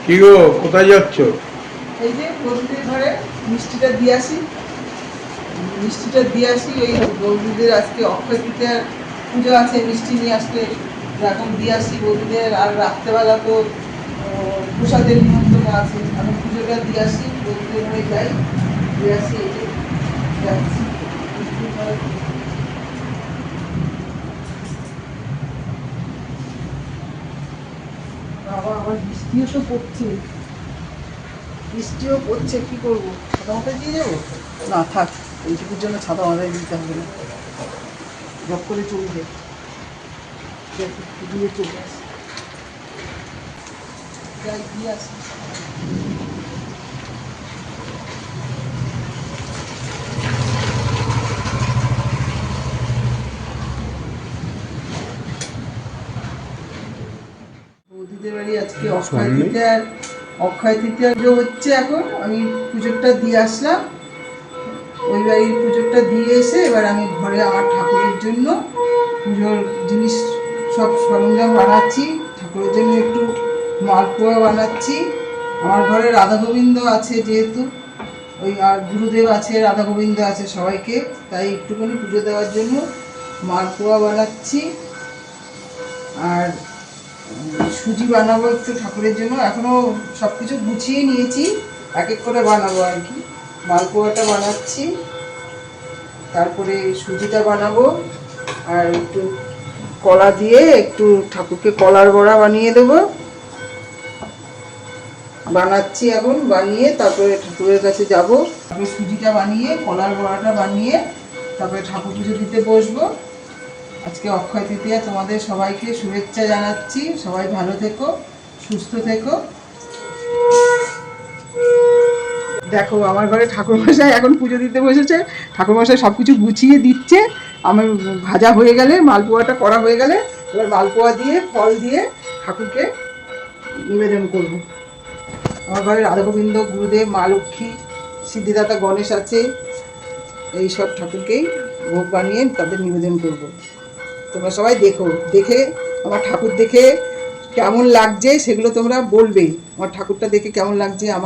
কি গো, কোথায় যাচ্ছ? এই যে বৌদিদের ঘরে মিষ্টিটা দিয়ে আসি। এই বৌদিদের আজকে অক্ষয় তৃতীয়ার পুজো আছে, মিষ্টি নিয়ে আসলে এখন দিয়ে আসি বৌদিদের। আর রাত্রেবেলা তো প্রসাদের নিমন্ত্রণ আছে, আমি পুজোটা দিয়ে আসি, বৌদিদের ঘরে যাই, দিয়ে আসি। এই যে যাচ্ছি মিষ্টির ঘরে। বাবা, আবার বৃষ্টিও তো পড়ছে, কি করবো? ছাতা মাথায় দিয়ে যাবো? না থাক, এইটুকুর জন্য ছাতা মাথায় দিতে হবে না, জব করে চলবে, দিয়ে চলে আসি, যাই দিয়ে আসি। বৌদিদের বাড়ি আজকে অক্ষয় তৃতীয়ার যে হচ্ছে, এখন আমি পুজোটা দিয়ে আসলাম। ওই বাড়ির পুজোটা দিয়ে এসে এবার আমি ঘরে আমার ঠাকুরের জন্য পুজোর জিনিস সব সরঞ্জাম বানাচ্ছি। ঠাকুরের জন্য একটু মালপোয়া বানাচ্ছি। আমার ঘরে রাধা গোবিন্দ আছে যেহেতু, ওই আর গুরুদেব আছে, রাধা গোবিন্দ আছে সবাইকে, তাই একটুখানি পুজো দেওয়ার জন্য মালপোয়া বানাচ্ছি। আর সুজি বানাবো একটু ঠাকুরের জন্য, এখনও সব কিছু গুছিয়ে নিয়েছি, এক এক করে বানাবো আর কি। মালপোয়াটা বানাচ্ছি, তারপরে সুজিটা বানাবো, আর একটু কলা দিয়ে একটু ঠাকুরকে কলার বড়া বানিয়ে দেবো। বানাচ্ছি এখন, বানিয়ে তারপরে ঠাকুরের কাছে যাব। তারপরে সুজিটা বানিয়ে কলার বড়াটা বানিয়ে তারপরে ঠাকুর পুজো দিতে বসবো। আজকে অক্ষয় তৃতীয়া, তোমাদের সবাইকে শুভেচ্ছা জানাচ্ছি। সবাই ভালো থেকো, সুস্থ থেকো। দেখো আমার ঘরে ঠাকুরমশাই এখন পুজো দিতে বসেছে। ঠাকুরমশাই সব কিছু গুছিয়ে দিচ্ছে। আমার ভাজা হয়ে গেলে, মালপোয়াটা করা হয়ে গেলে, এবার মালপোয়া দিয়ে ফল দিয়ে ঠাকুরকে নিবেদন করব। আমার ঘরে রাধাগোবিন্দ, গুরুদেব, মা লক্ষ্মী, সিদ্ধিদাতা গণেশ আছে, এই সব ঠাকুরকেই ভোগ বানিয়ে তাদের নিবেদন করব। তোমরা সবাই দেখো, দেখে আমার ঠাকুর দেখে কেমন লাগছে সেগুলো তোমরা বলবে। আমার ঠাকুরটা দেখে কেমন লাগছে, আমার